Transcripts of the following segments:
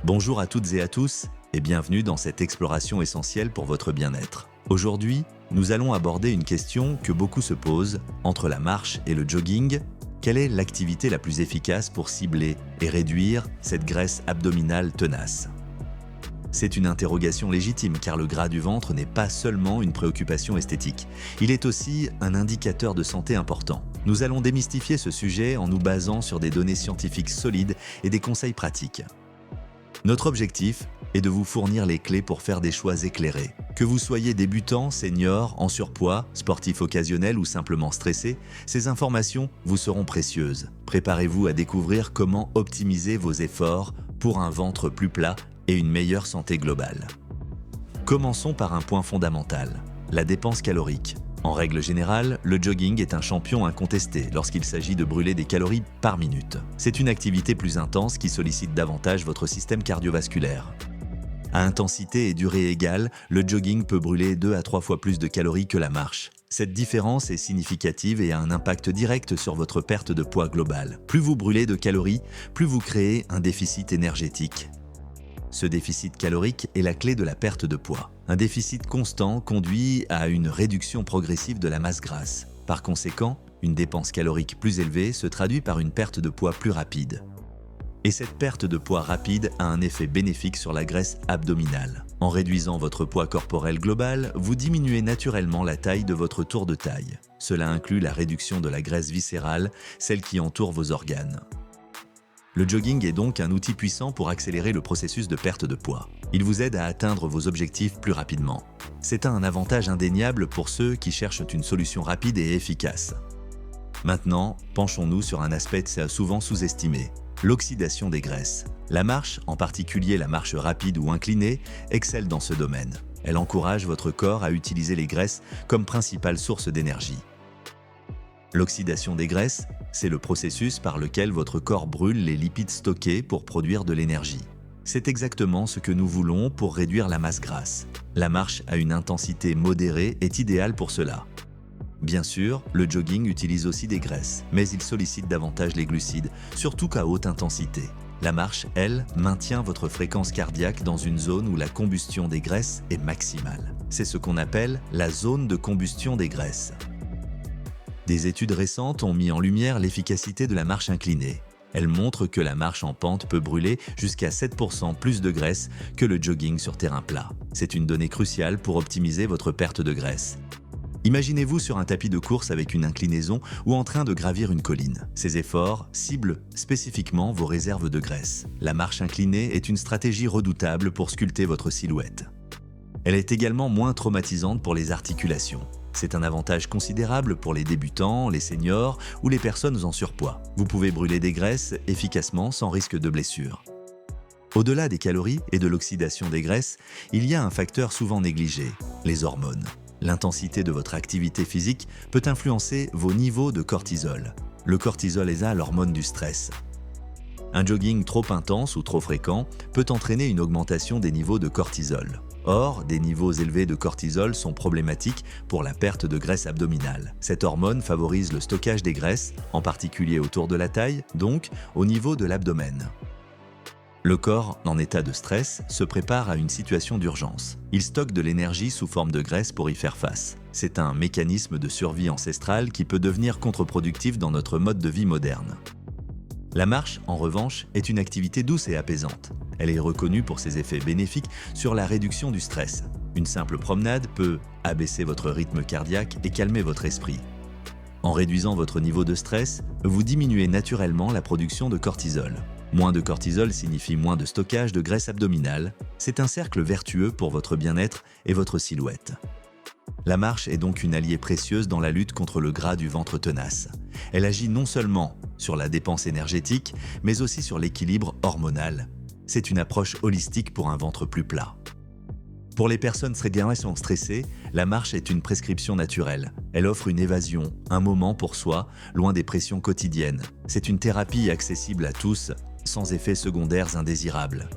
Bonjour à toutes et à tous et bienvenue dans cette exploration essentielle pour votre bien-être. Aujourd'hui, nous allons aborder une question que beaucoup se posent entre la marche et le jogging. Quelle est l'activité la plus efficace pour cibler et réduire cette graisse abdominale tenace? C'est une interrogation légitime car le gras du ventre n'est pas seulement une préoccupation esthétique. Il est aussi un indicateur de santé important. Nous allons démystifier ce sujet en nous basant sur des données scientifiques solides et des conseils pratiques. Notre objectif est de vous fournir les clés pour faire des choix éclairés. Que vous soyez débutant, senior, en surpoids, sportif occasionnel ou simplement stressé, ces informations vous seront précieuses. Préparez-vous à découvrir comment optimiser vos efforts pour un ventre plus plat et une meilleure santé globale. Commençons par un point fondamental, la dépense calorique. En règle générale, le jogging est un champion incontesté lorsqu'il s'agit de brûler des calories par minute. C'est une activité plus intense qui sollicite davantage votre système cardiovasculaire. À intensité et durée égale, le jogging peut brûler 2 à 3 fois plus de calories que la marche. Cette différence est significative et a un impact direct sur votre perte de poids globale. Plus vous brûlez de calories, plus vous créez un déficit énergétique. Ce déficit calorique est la clé de la perte de poids. Un déficit constant conduit à une réduction progressive de la masse grasse. Par conséquent, une dépense calorique plus élevée se traduit par une perte de poids plus rapide. Et cette perte de poids rapide a un effet bénéfique sur la graisse abdominale. En réduisant votre poids corporel global, vous diminuez naturellement la taille de votre tour de taille. Cela inclut la réduction de la graisse viscérale, celle qui entoure vos organes. Le jogging est donc un outil puissant pour accélérer le processus de perte de poids. Il vous aide à atteindre vos objectifs plus rapidement. C'est un avantage indéniable pour ceux qui cherchent une solution rapide et efficace. Maintenant, penchons-nous sur un aspect souvent sous-estimé, l'oxydation des graisses. La marche, en particulier la marche rapide ou inclinée, excelle dans ce domaine. Elle encourage votre corps à utiliser les graisses comme principale source d'énergie. L'oxydation des graisses, c'est le processus par lequel votre corps brûle les lipides stockés pour produire de l'énergie. C'est exactement ce que nous voulons pour réduire la masse grasse. La marche à une intensité modérée est idéale pour cela. Bien sûr, le jogging utilise aussi des graisses, mais il sollicite davantage les glucides, surtout qu'à haute intensité. La marche, elle, maintient votre fréquence cardiaque dans une zone où la combustion des graisses est maximale. C'est ce qu'on appelle la zone de combustion des graisses. Des études récentes ont mis en lumière l'efficacité de la marche inclinée. Elles montrent que la marche en pente peut brûler jusqu'à 7% plus de graisse que le jogging sur terrain plat. C'est une donnée cruciale pour optimiser votre perte de graisse. Imaginez-vous sur un tapis de course avec une inclinaison ou en train de gravir une colline. Ces efforts ciblent spécifiquement vos réserves de graisse. La marche inclinée est une stratégie redoutable pour sculpter votre silhouette. Elle est également moins traumatisante pour les articulations. C'est un avantage considérable pour les débutants, les seniors ou les personnes en surpoids. Vous pouvez brûler des graisses efficacement sans risque de blessure. Au-delà des calories et de l'oxydation des graisses, il y a un facteur souvent négligé, les hormones. L'intensité de votre activité physique peut influencer vos niveaux de cortisol. Le cortisol est l'hormone du stress. Un jogging trop intense ou trop fréquent peut entraîner une augmentation des niveaux de cortisol. Or, des niveaux élevés de cortisol sont problématiques pour la perte de graisse abdominale. Cette hormone favorise le stockage des graisses, en particulier autour de la taille, donc au niveau de l'abdomen. Le corps, en état de stress, se prépare à une situation d'urgence. Il stocke de l'énergie sous forme de graisse pour y faire face. C'est un mécanisme de survie ancestrale qui peut devenir contre-productif dans notre mode de vie moderne. La marche, en revanche, est une activité douce et apaisante. Elle est reconnue pour ses effets bénéfiques sur la réduction du stress. Une simple promenade peut abaisser votre rythme cardiaque et calmer votre esprit. En réduisant votre niveau de stress, vous diminuez naturellement la production de cortisol. Moins de cortisol signifie moins de stockage de graisse abdominale. C'est un cercle vertueux pour votre bien-être et votre silhouette. La marche est donc une alliée précieuse dans la lutte contre le gras du ventre tenace. Elle agit non seulement sur la dépense énergétique, mais aussi sur l'équilibre hormonal. C'est une approche holistique pour un ventre plus plat. Pour les personnes stressées, la marche est une prescription naturelle. Elle offre une évasion, un moment pour soi, loin des pressions quotidiennes. C'est une thérapie accessible à tous, sans effets secondaires indésirables.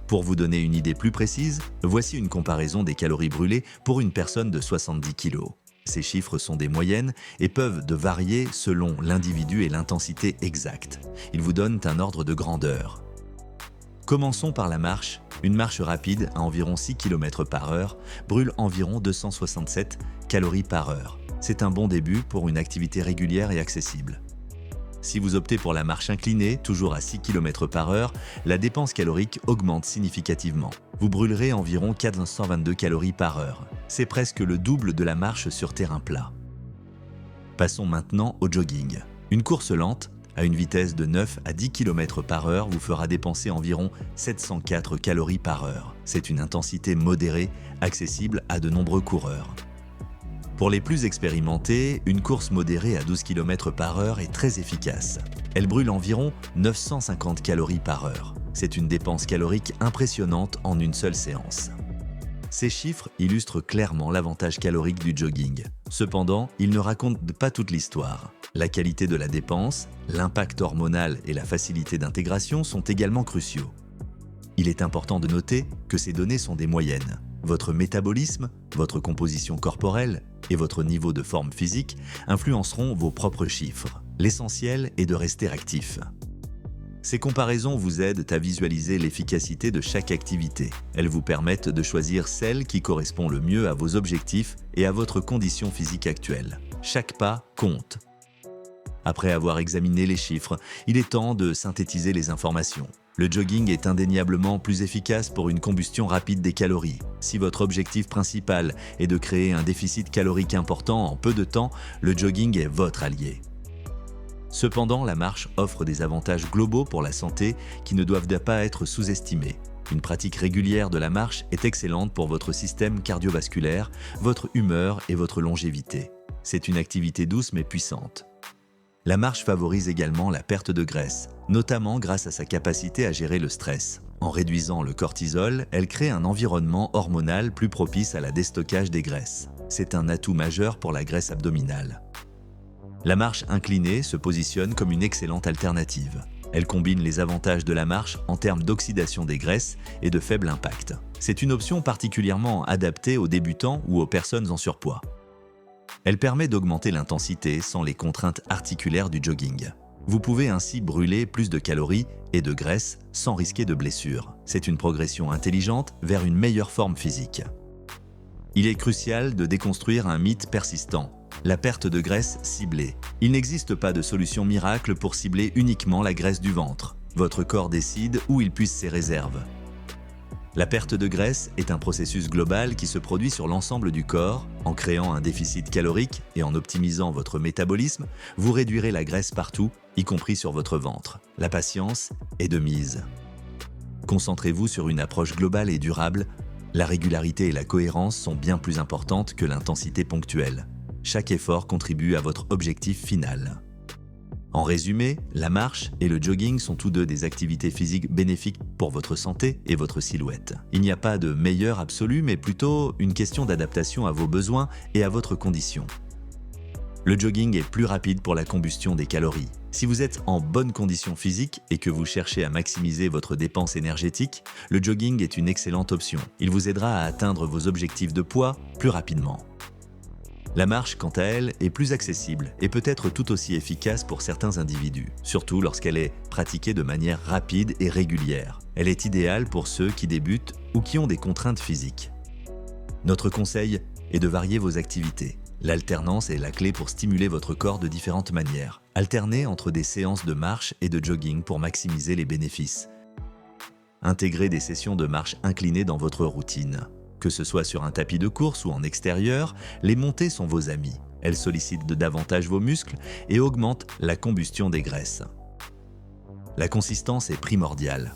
Pour vous donner une idée plus précise, voici une comparaison des calories brûlées pour une personne de 70 kg. Ces chiffres sont des moyennes et peuvent varier selon l'individu et l'intensité exacte. Ils vous donnent un ordre de grandeur. Commençons par la marche. Une marche rapide à environ 6 km/h brûle environ 267 calories par heure. C'est un bon début pour une activité régulière et accessible. Si vous optez pour la marche inclinée, toujours à 6 km/h, la dépense calorique augmente significativement. Vous brûlerez environ 422 calories par heure. C'est presque le double de la marche sur terrain plat. Passons maintenant au jogging. Une course lente, à une vitesse de 9 à 10 km/h, vous fera dépenser environ 704 calories par heure. C'est une intensité modérée, accessible à de nombreux coureurs. Pour les plus expérimentés, une course modérée à 12 km/h est très efficace. Elle brûle environ 950 calories par heure. C'est une dépense calorique impressionnante en une seule séance. Ces chiffres illustrent clairement l'avantage calorique du jogging. Cependant, ils ne racontent pas toute l'histoire. La qualité de la dépense, l'impact hormonal et la facilité d'intégration sont également cruciaux. Il est important de noter que ces données sont des moyennes. Votre métabolisme, votre composition corporelle et votre niveau de forme physique influenceront vos propres chiffres. L'essentiel est de rester actif. Ces comparaisons vous aident à visualiser l'efficacité de chaque activité. Elles vous permettent de choisir celle qui correspond le mieux à vos objectifs et à votre condition physique actuelle. Chaque pas compte. Après avoir examiné les chiffres, il est temps de synthétiser les informations. Le jogging est indéniablement plus efficace pour une combustion rapide des calories. Si votre objectif principal est de créer un déficit calorique important en peu de temps, le jogging est votre allié. Cependant, la marche offre des avantages globaux pour la santé qui ne doivent pas être sous-estimés. Une pratique régulière de la marche est excellente pour votre système cardiovasculaire, votre humeur et votre longévité. C'est une activité douce mais puissante. La marche favorise également la perte de graisse, notamment grâce à sa capacité à gérer le stress. En réduisant le cortisol, elle crée un environnement hormonal plus propice à la déstockage des graisses. C'est un atout majeur pour la graisse abdominale. La marche inclinée se positionne comme une excellente alternative. Elle combine les avantages de la marche en termes d'oxydation des graisses et de faible impact. C'est une option particulièrement adaptée aux débutants ou aux personnes en surpoids. Elle permet d'augmenter l'intensité sans les contraintes articulaires du jogging. Vous pouvez ainsi brûler plus de calories et de graisse sans risquer de blessures. C'est une progression intelligente vers une meilleure forme physique. Il est crucial de déconstruire un mythe persistant, la perte de graisse ciblée. Il n'existe pas de solution miracle pour cibler uniquement la graisse du ventre. Votre corps décide où il puise ses réserves. La perte de graisse est un processus global qui se produit sur l'ensemble du corps. En créant un déficit calorique et en optimisant votre métabolisme, vous réduirez la graisse partout, y compris sur votre ventre. La patience est de mise. Concentrez-vous sur une approche globale et durable. La régularité et la cohérence sont bien plus importantes que l'intensité ponctuelle. Chaque effort contribue à votre objectif final. En résumé, la marche et le jogging sont tous deux des activités physiques bénéfiques pour votre santé et votre silhouette. Il n'y a pas de meilleur absolu, mais plutôt une question d'adaptation à vos besoins et à votre condition. Le jogging est plus rapide pour la combustion des calories. Si vous êtes en bonne condition physique et que vous cherchez à maximiser votre dépense énergétique, le jogging est une excellente option. Il vous aidera à atteindre vos objectifs de poids plus rapidement. La marche, quant à elle, est plus accessible et peut être tout aussi efficace pour certains individus, surtout lorsqu'elle est pratiquée de manière rapide et régulière. Elle est idéale pour ceux qui débutent ou qui ont des contraintes physiques. Notre conseil est de varier vos activités. L'alternance est la clé pour stimuler votre corps de différentes manières. Alternez entre des séances de marche et de jogging pour maximiser les bénéfices. Intégrez des sessions de marche inclinées dans votre routine. Que ce soit sur un tapis de course ou en extérieur, les montées sont vos amies. Elles sollicitent davantage vos muscles et augmentent la combustion des graisses. La consistance est primordiale.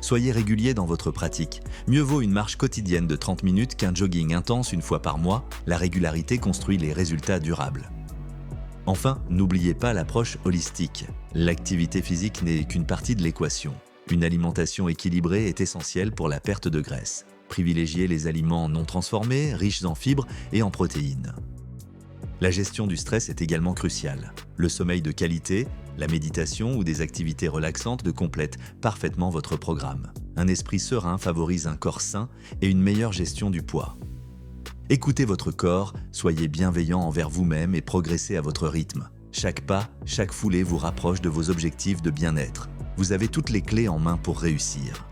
Soyez régulier dans votre pratique. Mieux vaut une marche quotidienne de 30 minutes qu'un jogging intense une fois par mois. La régularité construit les résultats durables. Enfin, n'oubliez pas l'approche holistique. L'activité physique n'est qu'une partie de l'équation. Une alimentation équilibrée est essentielle pour la perte de graisse. Privilégiez les aliments non transformés, riches en fibres et en protéines. La gestion du stress est également cruciale. Le sommeil de qualité, la méditation ou des activités relaxantes complètent parfaitement votre programme. Un esprit serein favorise un corps sain et une meilleure gestion du poids. Écoutez votre corps, soyez bienveillant envers vous-même et progressez à votre rythme. Chaque pas, chaque foulée vous rapproche de vos objectifs de bien-être. Vous avez toutes les clés en main pour réussir.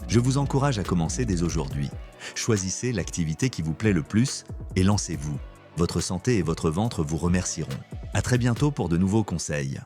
Je vous encourage à commencer dès aujourd'hui. Choisissez l'activité qui vous plaît le plus et lancez-vous. Votre santé et votre ventre vous remercieront. À très bientôt pour de nouveaux conseils.